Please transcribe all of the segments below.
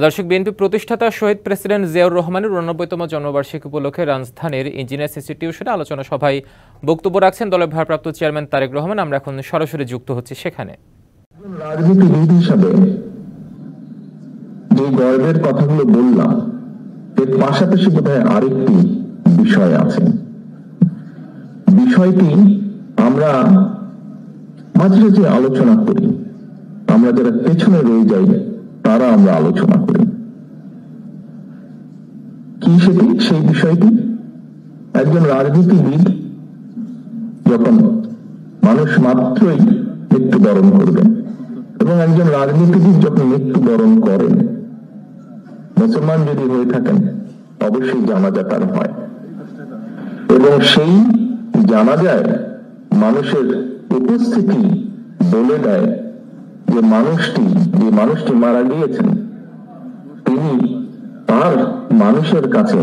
দর্শক, বিএনপি প্রতিষ্ঠাতা শহীদ প্রেসিডেন্ট জিয়াউর রহমানের ৮৯তম জন্মবার্ষিকী উপলক্ষে রাজধানীর ইঞ্জিনিয়ার্স ইনস্টিটিউশনে আলোচনা সভায় বক্তব্য রাখছেন দলের ভারপ্রাপ্ত চেয়ারম্যান তারেক রহমান। আমরা এখন সরাসরি যুক্ত হচ্ছি সেখানে। রাজনীতিবিদ হিসাবে যে গর্বের কথাগুলো বললাম, এর পাশাপাশি বোধহয় আরেকটি বিষয় আছে। বিষয়টি আমরা মাঝে মাঝে আলোচনা করি, আমরা যারা পেছনে রয়ে যাই তারা আমরা আলোচনা করি। কি সেই বিষয়টি? একজন রাজনীতিবিদ যখন মানুষ মাত্রই মৃত্যুবরণ করবেন এবং একজন রাজনীতিবিদ যখন মৃত্যুবরণ করেন, মুসলমান যদি হয়ে থাকেন অবশ্যই জানাজা তার হয় এবং সেই জানাজায় মানুষের উপস্থিতি বলে দেয় যে মানুষটি মারা গিয়েছেন তিনি তার মানুষের কাছে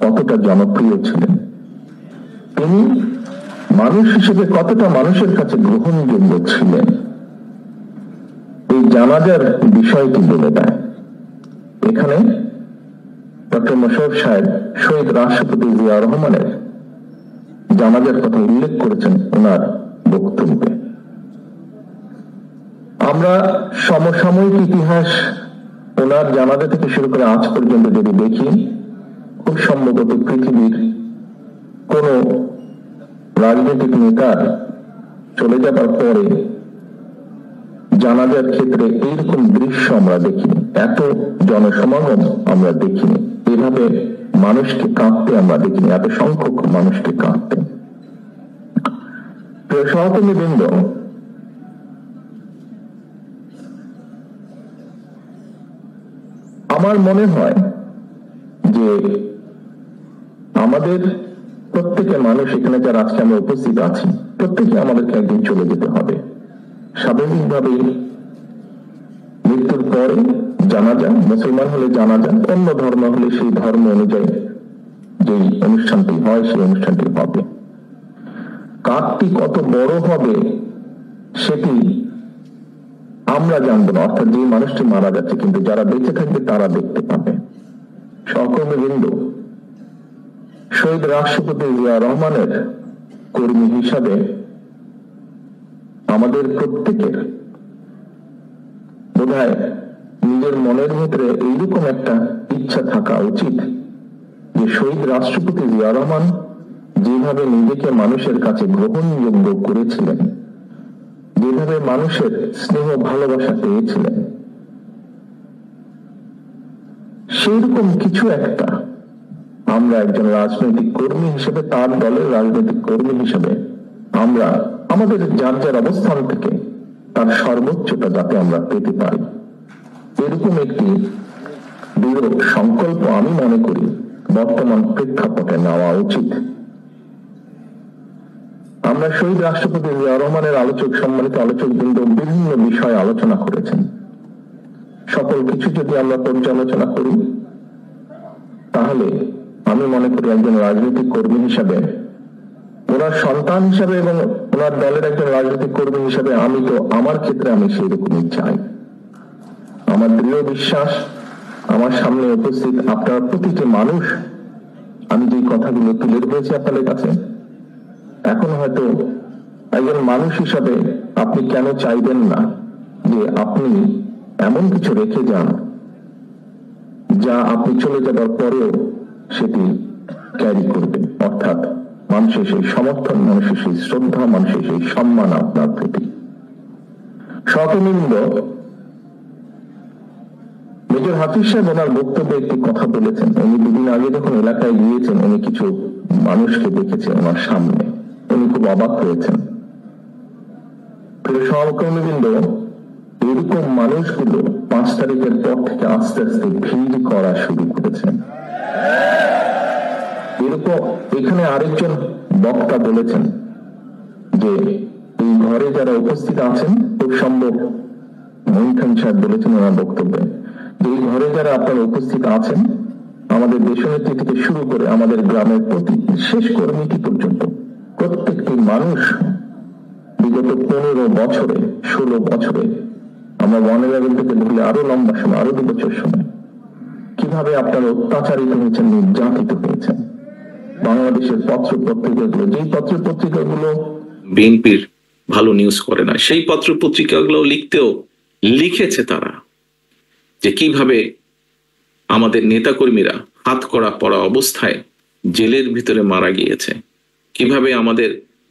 কতটা জনপ্রিয় ছিলেন, তিনি মানুষ হিসেবে কতটা মানুষের কাছে গ্রহণযোগ্য ছিলেন। এই জানাজার বিষয়টি বলে দেয়। এখানে ডক্টর মোশাররফ সাহেব শহীদ রাষ্ট্রপতি জিয়াউর রহমানের জানাজার কথা উল্লেখ করেছেন ওনার বক্তব্যে। আমরা সমসাময়িক ইতিহাস ওনার জানাজা থেকে শুরু করে আজ পর্যন্ত যদি দেখি, খুব সম্ভবত পৃথিবীর কোন রাজনৈতিক নেতার চলে যাবার পরে জানাজার ক্ষেত্রে এইরকম দৃশ্য আমরা দেখিনি, এত জনসমাগম আমরা দেখিনি, এভাবে মানুষকে কাঁদতে আমরা দেখিনি, এত সংখ্যক মানুষকে কাঁদতে। সহকর্মীবৃন্দ, আমার মনে হয় যে আমাদের প্রত্যেকে মানুষ, এখানে যারা আজকে আমরা উপস্থিত আছি, প্রত্যেকে আমাদেরকে একদিন চলে যেতে হবে। স্বাভাবিকভাবে মৃত্যুর পরে জানাজা, মুসলমান হলে জানাজা, অন্য ধর্ম হলে সেই ধর্ম অনুযায়ী যে অনুষ্ঠানটি হয় সেই অনুষ্ঠানটি হবে। কাজটি কত বড় হবে সেটি আমরা জানবো না, অর্থাৎ যে মানুষটি মারা যাচ্ছে, কিন্তু যারা বেঁচে থাকবে তারা দেখতে পাবে। সহকর্মীবৃন্দ, শহীদ রাষ্ট্রপতি জিয়াউর রহমানের কর্মী হিসাবে আমাদের প্রত্যেকের বোধহয় নিজের মনের ভিতরে এইরকম একটা ইচ্ছা থাকা উচিত যে শহীদ রাষ্ট্রপতি জিয়াউর রহমান যেভাবে নিজেকে মানুষের কাছে গ্রহণযোগ্য করেছিলেন, যেভাবে মানুষের স্নেহ ভালোবাসা পেয়েছিলেন, সেইরকম কিছু একটা আমরা একজন রাজনৈতিক কর্মী হিসেবে, তার দলের রাজনৈতিক কর্মী হিসেবে আমরা আমাদের যার যার অবস্থান থেকে তার সর্বোচ্চটা যাতে আমরা পেতে পারি, এরকম একটি দৃঢ় সংকল্প আমি মনে করি বর্তমান প্রেক্ষাপটে নেওয়া উচিত। আমরা শহীদ রাষ্ট্রপতি জিয়াউর রহমানের সম্মানিত আলোচকবৃন্দ বিভিন্ন বিষয়ে আলোচনা করেছেন। সকল কিছু যদি আমরা পর্যালোচনা করি তাহলে আমি মনে করি একজন রাজনৈতিক কর্মী হিসাবে, ওনার সন্তান হিসাবে এবং ওনার দলের একজন রাজনৈতিক কর্মী হিসাবে আমি তো আমার ক্ষেত্রে আমি সেই রকমই চাই। আমার দৃঢ় বিশ্বাস, আমার সামনে উপস্থিত আপনার প্রতিটি মানুষ, আমি যে কথাগুলো তুলে ধরেছি আপনাদের কাছে, এখন হয়তো একজন মানুষ হিসাবে আপনি কেন চাইবেন না যে আপনি এমন কিছু রেখে যান যা আপনি চলে যাবার পরেও সেটি ক্যারি করবে, অর্থাৎ মানুষের সেই সমর্থন, মানুষের সেই শ্রদ্ধা, মানুষের সেই সম্মান আপনার প্রতি। সহকর্মীবৃন্দ, মেজর হাফিজ সাহেব ওনার বক্তব্যে একটি কথা বলেছেন। উনি দুদিন আগে যখন এলাকায় গিয়েছেন, উনি কিছু মানুষকে দেখেছেন ওনার সামনে, উনি খুব অবাক হয়েছেন। প্রিয় সহকর্মীবৃন্দ, এরকম মানুষগুলো 5 তারিখের পর থেকে আস্তে আস্তে ভিড় করা শুরু করেছেন। এরকম এখানে আরেকজন বক্তা বলেছেন যে এই ঘরে যারা উপস্থিত আছেন, খুব সম্ভব মঈন খান সাহেব বলেছেন ওনার বক্তব্যে, এই ঘরে যারা আপনারা উপস্থিত আছেন, আমাদের দেশনেত্রী থেকে শুরু করে আমাদের গ্রামের প্রতি শেষ কর্মীটি পর্যন্ত প্রত্যেকটি মানুষ বিগত 15 বছরে 16 বছরে, আমরা 111 থেকে ধরলে আরো লম্বা সময়, আরো 2 বছর সময়, কিভাবে আপনারা অত্যাচারিত হয়েছেন, নির্যাতিত হয়েছেন। বাংলাদেশের পত্র পত্রিকাগুলো, যেই পত্র পত্রিকাগুলো বিএনপির ভালো নিউজ করে না, সেই পত্র পত্রিকাগুলো লিখেছে তারা যে কিভাবে আমাদের নেতাকর্মীরা হাতকড়া পরা অবস্থায় জেলের ভিতরে মারা গিয়েছে, কিভাবে আমাদের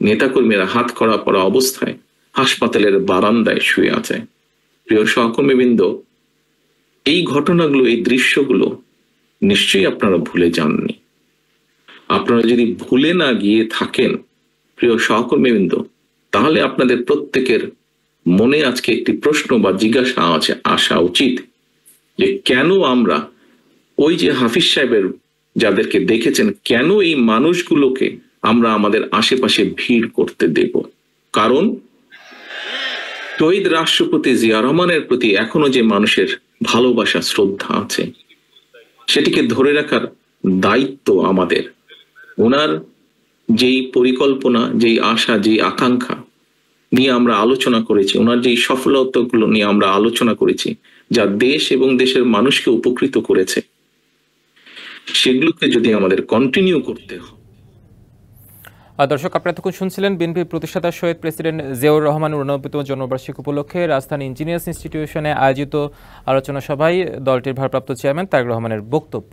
নেতাকর্মীরা হাতকড়া পরা অবস্থায় হাসপাতালের বারান্দায় শুয়ে আছে। প্রিয় সহকর্মীবৃন্দ, এই ঘটনাগুলো, এই দৃশ্যগুলো নিশ্চয়ই আপনারা ভুলে যাননি। আপনারা যদি ভুলে না গিয়ে থাকেন প্রিয় সহকর্মীবৃন্দ, তাহলে আপনাদের প্রত্যেকের মনে আজকে একটি প্রশ্ন বা জিজ্ঞাসা আসা উচিত যে কেন আমরা ওই যে হাফিজ সাহেবের যাদেরকে দেখেছেন, কেন এই মানুষগুলোকে আমরা আমাদের আশেপাশে ভিড় করতে দেব? কারণ শহীদ রাষ্ট্রপতি জিয়া রহমানের প্রতি এখনো যে মানুষের ভালোবাসা, শ্রদ্ধা আছে, সেটিকে ধরে রাখার দায়িত্ব আমাদের। ওনার যেই পরিকল্পনা, যেই আশা, যেই আকাঙ্ক্ষা নিয়ে আমরা আলোচনা করেছি, ওনার যেই সফলতাগুলো নিয়ে আমরা আলোচনা করেছি, যা দেশ এবং দেশের মানুষকে উপকৃত করেছে, সেগুলোকে যদি আমাদের কন্টিনিউ করতে হয়। দর্শক, আপনারা এতক্ষণ শুনছিলেন বিএনপির প্রতিষ্ঠাতা শহীদ প্রেসিডেন্ট জিয়াউর রহমানের 89তম জন্মবার্ষিকী উপলক্ষে রাজধানী ইঞ্জিনিয়ার্স ইনস্টিটিউশনে আয়োজিত আলোচনা সভায় দলটির ভারপ্রাপ্ত চেয়ারম্যান তারেক রহমানের বক্তব্য।